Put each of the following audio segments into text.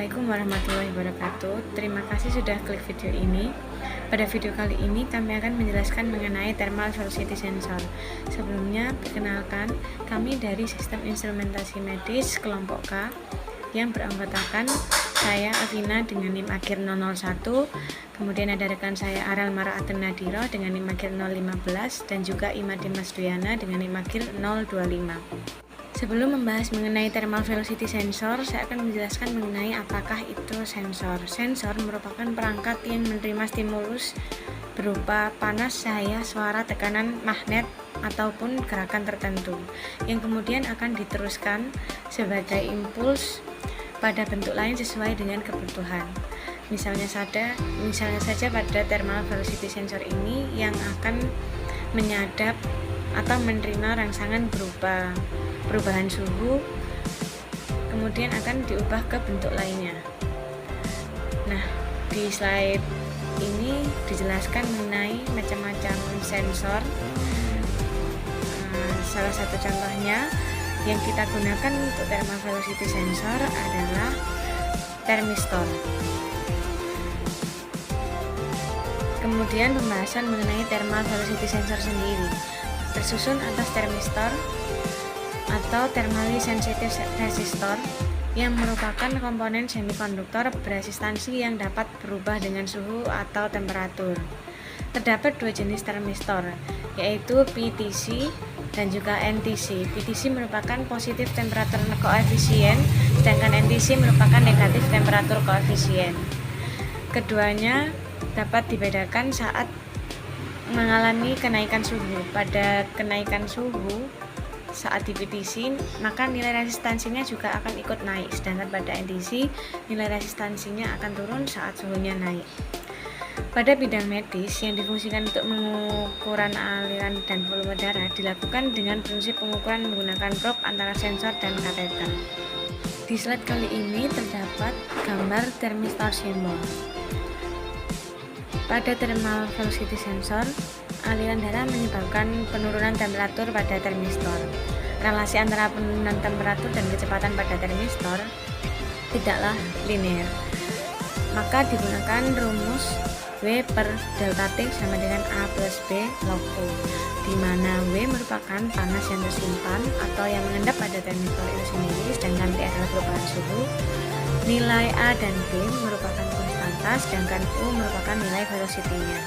Assalamualaikum warahmatullahi wabarakatuh. Terima kasih sudah klik video ini. Pada video kali ini kami akan menjelaskan mengenai thermal velocity sensor. Sebelumnya, perkenalkan, kami dari Sistem Instrumentasi Medis kelompok K yang beranggotakan saya Afina dengan NIM akhir 001, kemudian ada rekan saya Aral Mara'atun Nadiro dengan NIM akhir 015, dan juga Imade Masduyana dengan NIM akhir 025. Sebelum membahas mengenai thermal velocity sensor, saya akan menjelaskan mengenai apakah itu sensor. Sensor merupakan perangkat yang menerima stimulus berupa panas, cahaya, suara, tekanan, magnet, ataupun gerakan tertentu, yang kemudian akan diteruskan sebagai impuls pada bentuk lain sesuai dengan kebutuhan. Misalnya saja pada thermal velocity sensor ini yang akan menyadap atau menerima rangsangan berupa perubahan suhu, kemudian akan diubah ke bentuk lainnya. Nah, di slide ini dijelaskan mengenai macam-macam sensor. Salah satu contohnya yang kita gunakan untuk thermal velocity sensor adalah termistor. Kemudian pembahasan mengenai thermal velocity sensor sendiri tersusun atas termistor atau thermally sensitive resistor yang merupakan komponen semikonduktor beresistansi yang dapat berubah dengan suhu atau temperatur. Terdapat dua jenis termistor, yaitu PTC dan juga NTC. PTC merupakan positif temperatur koefisien, sedangkan NTC merupakan negatif temperatur koefisien. Keduanya dapat dibedakan saat mengalami kenaikan suhu. Pada kenaikan suhu saat di PTC, maka nilai resistansinya juga akan ikut naik, sedangkan pada NTC nilai resistansinya akan turun saat suhunya naik. Pada bidang medis yang difungsikan untuk mengukuran aliran dan volume darah dilakukan dengan prinsip pengukuran menggunakan probe antara sensor dan kateter. Di slide kali ini terdapat gambar termistor simbol. Pada thermal velocity sensor, aliran darah menyebabkan penurunan temperatur pada termistor. Relasi antara penurunan temperatur dan kecepatan pada termistor tidaklah linear. Maka digunakan rumus W per delta T sama dengan A plus B log U, di mana W merupakan panas yang tersimpan atau yang mengendap pada termistor itu sendiri, sedangkan T adalah perubahan suhu. Nilai A dan B merupakan konstanta, sedangkan U merupakan nilai velocity-nya.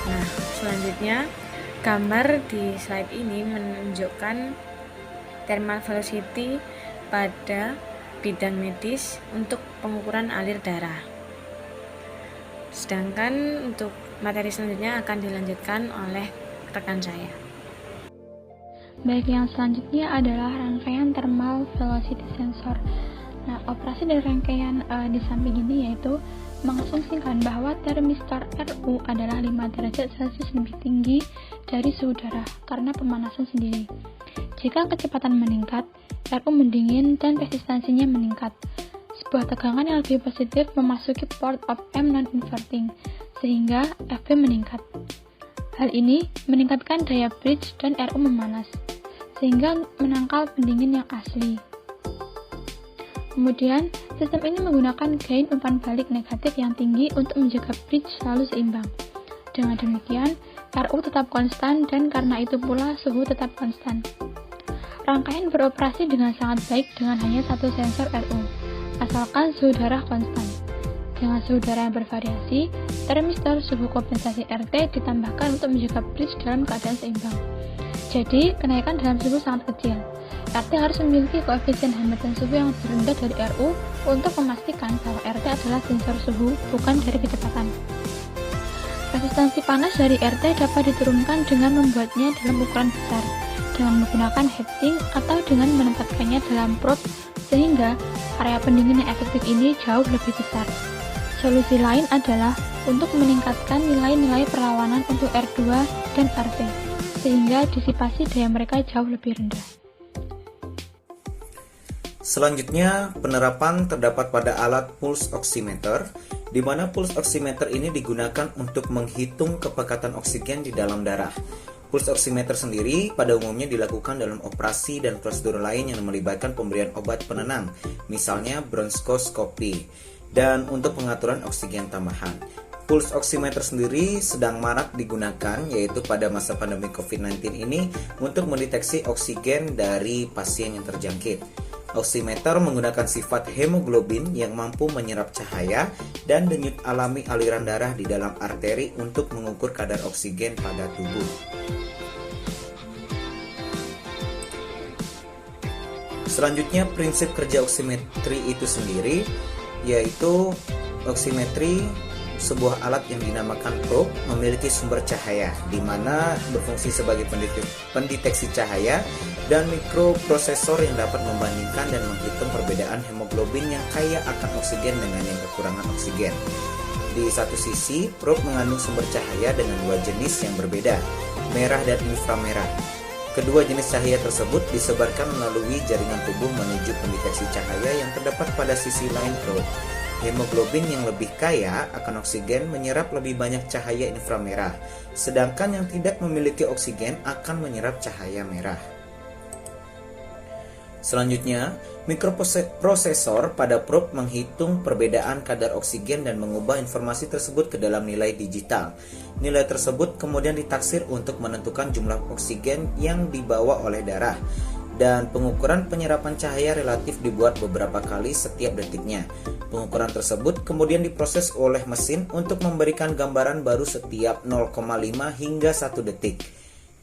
Nah, selanjutnya gambar di slide ini menunjukkan thermal velocity pada bidang medis untuk pengukuran alir darah. Sedangkan untuk materi selanjutnya akan dilanjutkan oleh rekan saya. Baik, yang selanjutnya adalah rangkaian thermal velocity sensor. Nah, operasi dari rangkaian di samping ini yaitu mengasumsikan bahwa termistor RU adalah 5 derajat Celcius lebih tinggi dari suhu darah karena pemanasan sendiri. Jika kecepatan meningkat, RU mendingin dan resistansinya meningkat. Sebuah tegangan yang lebih positif memasuki port of M non-inverting, sehingga FB meningkat. Hal ini meningkatkan daya bridge dan RU memanas, sehingga menangkal pendingin yang asli. Kemudian, sistem ini menggunakan gain umpan balik negatif yang tinggi untuk menjaga bridge selalu seimbang. Dengan demikian, RU tetap konstan dan karena itu pula suhu tetap konstan. Rangkaian beroperasi dengan sangat baik dengan hanya satu sensor RU, asalkan suhu darah konstan. Dengan suhu darah yang bervariasi, termistor suhu kompensasi RT ditambahkan untuk menjaga bridge dalam keadaan seimbang. Jadi, kenaikan dalam suhu sangat kecil. RT harus memiliki koefisien hambatan suhu yang lebih rendah dari RU untuk memastikan bahwa RT adalah sensor suhu, bukan dari kecepatan. Resistansi panas dari RT dapat diturunkan dengan membuatnya dalam ukuran besar, dengan menggunakan heatsink atau dengan menempatkannya dalam probe, sehingga area pendingin yang efektif ini jauh lebih besar. Solusi lain adalah untuk meningkatkan nilai-nilai perlawanan untuk R2 dan RT, sehingga disipasi daya mereka jauh lebih rendah. Selanjutnya, penerapan terdapat pada alat pulse oximeter, di mana pulse oximeter ini digunakan untuk menghitung kepekatan oksigen di dalam darah. Pulse oximeter sendiri pada umumnya dilakukan dalam operasi dan prosedur lain yang melibatkan pemberian obat penenang, misalnya bronkoskopi, dan untuk pengaturan oksigen tambahan. Pulse oximeter sendiri sedang marak digunakan, yaitu pada masa pandemi COVID-19 ini untuk mendeteksi oksigen dari pasien yang terjangkit. Oximeter menggunakan sifat hemoglobin yang mampu menyerap cahaya dan denyut alami aliran darah di dalam arteri untuk mengukur kadar oksigen pada tubuh. Selanjutnya, prinsip kerja oximetri itu sendiri yaitu oximetri, sebuah alat yang dinamakan probe, memiliki sumber cahaya di mana berfungsi sebagai pendeteksi cahaya dan mikroprosesor yang dapat membandingkan dan menghitung perbedaan hemoglobin yang kaya akan oksigen dengan yang kekurangan oksigen. Di satu sisi, probe mengandung sumber cahaya dengan dua jenis yang berbeda, merah dan inframerah. Kedua jenis cahaya tersebut disebarkan melalui jaringan tubuh menuju pendeteksi cahaya yang terdapat pada sisi lain probe. Hemoglobin yang lebih kaya akan oksigen menyerap lebih banyak cahaya inframerah, sedangkan yang tidak memiliki oksigen akan menyerap cahaya merah. Selanjutnya, mikroprosesor pada probe menghitung perbedaan kadar oksigen dan mengubah informasi tersebut ke dalam nilai digital. Nilai tersebut kemudian ditaksir untuk menentukan jumlah oksigen yang dibawa oleh darah. Dan pengukuran penyerapan cahaya relatif dibuat beberapa kali setiap detiknya. Pengukuran tersebut kemudian diproses oleh mesin untuk memberikan gambaran baru setiap 0,5 hingga 1 detik.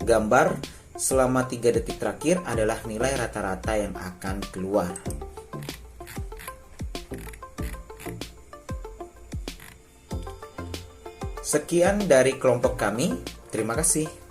Gambar selama 3 detik terakhir adalah nilai rata-rata yang akan keluar. Sekian dari kelompok kami. Terima kasih.